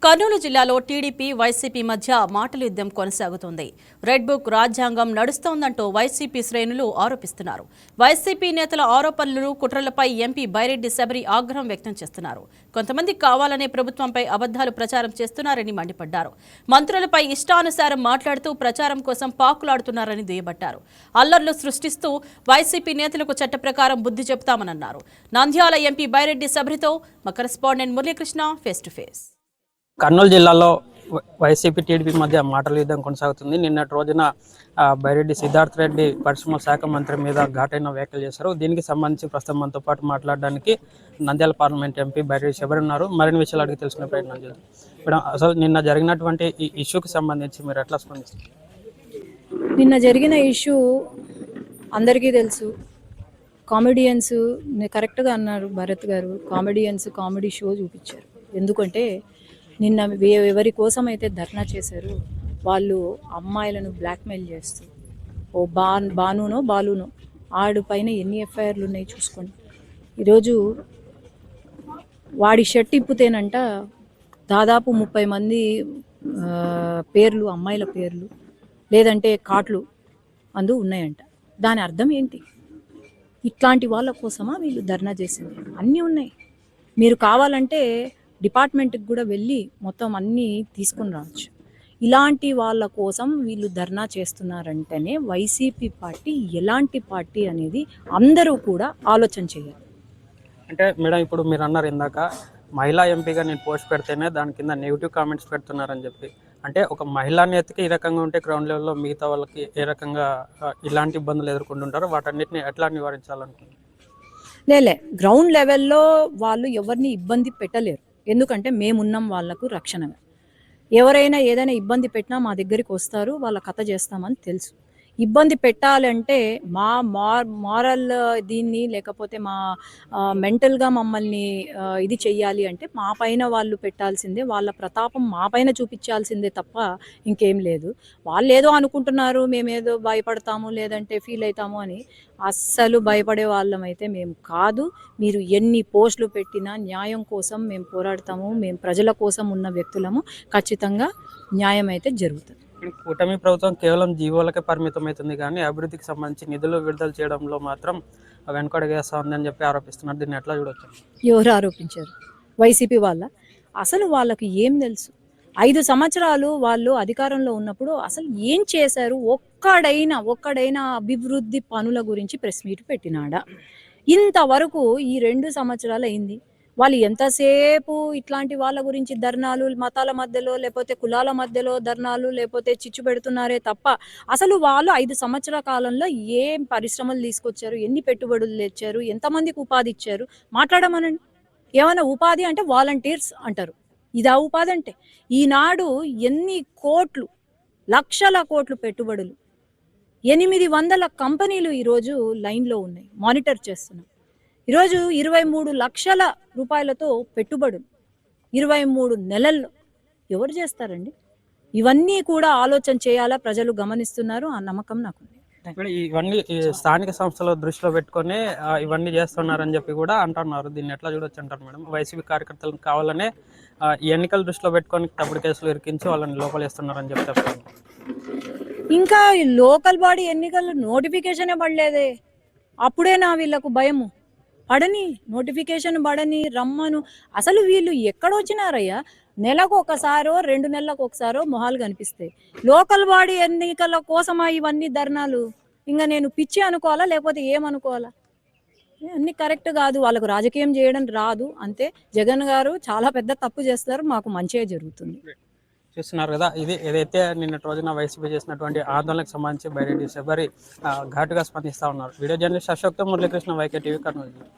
కర్నూలు జిల్లాలో TDP YCP మధ్య మాటల యుద్ధం కొనసాగుతోంది. రెడ్ బుక్ రాజ్యాంగం నడుస్తోందంటూ వైసీపీ శ్రేణులు ఆరోపిస్తున్నారు. వైసీపీ నేతల ఆరోపణలు, కుట్రలపై ఎంపీ బైరెడ్డి శబరి ఆగ్రహం వ్యక్తం చేస్తున్నారు. కొంతమంది కావాలనే ప్రభుత్వంపై అబద్ధాలు ప్రచారం చేస్తున్నారని మండిపడ్డారు. మంత్రులపై ఇష్టానుసారం మాట్లాడుతూ ప్రచారం కోసం పాకులాడుతున్నారని దుయ్యబట్టారు. అల్లర్లు సృష్టిస్తూ వైసీపీ నేతలకు చట్ట ప్రకారం బుద్ధి చెబుతామన్నారు. నంద్యాల ఎంపీ బైరెడ్డి శబరితో మా correspondent Muralikrishna face to face. Kurnool జిల్లాలో వైసీపీ టీడీపీ మధ్య మాటల యుద్ధం కొనసాగుతుంది. నిన్నటి రోజున బైరెడ్డి సిద్ధార్థ్ రెడ్డి పరిశ్రమల శాఖ మంత్రి మీద ఘాటైన వ్యాఖ్యలు చేశారు. దీనికి సంబంధించి ప్రస్తుతం మనతో పాటు మాట్లాడడానికి నంద్యాల పార్లమెంట్ ఎంపీ బైరెడ్డి శబరి ఉన్నారు. మరిన్ని విషయాలు అడిగి తెలుసుకునే ప్రయత్నం చేద్దాం. ఇప్పుడు అసలు నిన్న జరిగినటువంటి ఈ ఇష్యూకి సంబంధించి మీరు ఎట్లా స్పందిస్తారు? నిన్న జరిగిన ఇష్యూ అందరికీ తెలుసు. కామెడియన్స్ కరెక్ట్గా అన్నారు భరత్ గారు. కామెడియన్స్ కామెడీ షో చూపించారు. ఎందుకంటే నిన్న ఎవరి కోసం అయితే ధర్నా చేశారు వాళ్ళు అమ్మాయిలను బ్లాక్మెయిల్ చేస్తూ బాలునో ఆడు పైన ఎన్ని ఎఫ్ఐఆర్లు ఉన్నాయి చూసుకోండి. ఈరోజు వాడి షర్ట్ ఇప్పుతేనంట దాదాపు 30 మంది పేర్లు, అమ్మాయిల పేర్లు లేదంటే కాట్లు ఉన్నాయంట. దాని అర్థం ఏంటి? ఇట్లాంటి వాళ్ళ కోసమా వీళ్ళు ధర్నా చేసింది? అన్నీ ఉన్నాయి. మీరు కావాలంటే డిపార్ట్మెంట్కి కూడా వెళ్ళి మొత్తం అన్నీ తీసుకుని రావచ్చు. ఇలాంటి వాళ్ళ కోసం వీళ్ళు ధర్నా చేస్తున్నారంటేనే వైసీపీ పార్టీ ఎలాంటి పార్టీ అనేది అందరూ కూడా ఆలోచన చేయాలి. అంటే మేడం, ఇప్పుడు మీరు అన్నారు ఇందాక మహిళా ఎంపీగా నేను పోస్ట్ పెడితేనే దాని కింద నెగిటివ్ కామెంట్స్ పెడుతున్నారని చెప్పి. అంటే ఒక మహిళా నేతకి ఈ రకంగా ఉంటే గ్రౌండ్ లెవెల్లో మిగతా వాళ్ళకి ఏ రకంగా ఇలాంటి ఇబ్బందులు ఎదుర్కొంటుంటారో వాటన్నిటిని ఎట్లా నివారించాలనుకుంటున్నారు? లేలే, గ్రౌండ్ లెవెల్లో వాళ్ళు ఎవరిని ఇబ్బంది పెట్టలేరు. ఎందుకంటే మేమున్నాం వాళ్ళకు రక్షణగా. ఎవరైనా ఏదైనా ఇబ్బంది పెట్టినా మా దగ్గరికి వస్తారు, వాళ్ళ కథ చేస్తామని తెలుసు. ఇబ్బంది పెట్టాలంటే మా మారల్ దీన్ని లేకపోతే మా మెంటల్గా మమ్మల్ని ఇది చెయ్యాలి అంటే మా పైన వాళ్ళు పెట్టాల్సిందే, వాళ్ళ ప్రతాపం మా పైన చూపించాల్సిందే తప్ప ఇంకేం లేదు. వాళ్ళు ఏదో అనుకుంటున్నారు, మేమేదో భయపడతాము లేదంటే ఫీల్ అవుతాము అని. అస్సలు భయపడే వాళ్ళం అయితే మేము కాదు. మీరు ఎన్ని పోస్టులు పెట్టినా న్యాయం కోసం మేము పోరాడతాము. మేము ప్రజల కోసం ఉన్న వ్యక్తులము. ఖచ్చితంగా న్యాయం అయితే జరుగుతుంది. కూటమి ప్రభుత్వం కేవలం జీవోలకే పరిమితం అవుతుంది కానీ అభివృద్ధికి సంబంధించి నిధులు విడుదల చేయడంలో మాత్రం వెనుకడుగేస్తా ఉందని చెప్పి ఆరోపిస్తున్నారు. దీన్ని ఎట్లా చూడొచ్చు? ఎవరు ఆరోపించారు? వైసీపీ వాళ్ళ? అసలు వాళ్ళకి ఏం తెలుసు? 5 సంవత్సరాలు వాళ్ళు అధికారంలో ఉన్నప్పుడు అసలు ఏం చేశారు? ఒక్కడైనా అభివృద్ధి పనుల గురించి ప్రెస్ మీట్ పెట్టినాడా? ఇంతవరకు ఈ 2 సంవత్సరాలు అయింది. వాళ్ళు ఎంతసేపు ఇట్లాంటి వాళ్ళ గురించి ధర్నాలు, మతాల మధ్యలో లేకపోతే కులాల మధ్యలో ధర్నాలు లేకపోతే చిచ్చు పెడుతున్నారే తప్ప అసలు వాళ్ళు 5 సంవత్సరాల కాలంలో ఏం పరిశ్రమలు తీసుకొచ్చారు, ఎన్ని పెట్టుబడులు తెచ్చారు, ఎంతమందికి ఉపాధి ఇచ్చారు మాట్లాడమనండి. ఏమైనా ఉపాధి అంటే వాలంటీర్స్ అంటారు. ఇదా ఉపాధి అంటే? ఈనాడు ఎన్ని కోట్లు, లక్షల కోట్లు పెట్టుబడులు, 800 కంపెనీలు ఈరోజు లైన్లో ఉన్నాయి, మానిటర్ చేస్తున్నాం. ఈరోజు 23 లక్షల రూపాయలతో పెట్టుబడులు 23 నెలల్లో ఎవరు చేస్తారండి? ఇవన్నీ కూడా ఆలోచన చేయాలా, ప్రజలు గమనిస్తున్నారు. ఆ నమ్మకం నాకుంది. ఇవన్నీ స్థానిక సంస్థల దృష్టిలో పెట్టుకొని ఇవన్నీ చేస్తున్నారని చెప్పి కూడా అంటున్నారు. దీన్ని ఎట్లా చూడొచ్చు అంటారు మేడం? వైసీపీ కార్యకర్తలకు కావాలనే ఎన్నికల దృష్టిలో పెట్టుకొని తప్పుడు కేసులు ఇరికించి వాళ్ళని లోపలేస్తున్నారని చెప్పి చెప్తారు. ఇంకా లోకల్ బాడీ ఎన్నికలు నోటిఫికేషనే పడలేదే, అప్పుడేనా వీళ్ళకు భయము? పడని, నోటిఫికేషన్ పడని, రమ్మను. అసలు వీళ్ళు ఎక్కడొచ్చినారయ్యా? నెలకు ఒకసారో 2 నెలలకు ఒకసారో మొహాలు కనిపిస్తాయి. లోకల్ బాడీ ఎన్నికల కోసమా ఇవన్నీ ధర్నాలు? ఇంకా నేను పిచ్చి అనుకోవాలా లేకపోతే ఏమనుకోవాలా? అన్ని కరెక్ట్ కాదు. వాళ్ళకు రాజకీయం చేయడం రాదు అంతే. జగన్ గారు చాలా పెద్ద తప్పు చేస్తారు, మాకు మంచిగా జరుగుతుంది. చూస్తున్నారు కదా, ఇది ఏదైతే నిన్నటి రోజున వైసీపీ చేసినటువంటి ఆందోళనకు సంబంధించి బైరెడ్డి శబరి ఘాటుగా స్పందిస్తూ ఉన్నారు. వీడియో జర్నలిస్ట్ అశోక్తో మురళీకృష్ణ, వైకే టీవీ, కర్నూలు.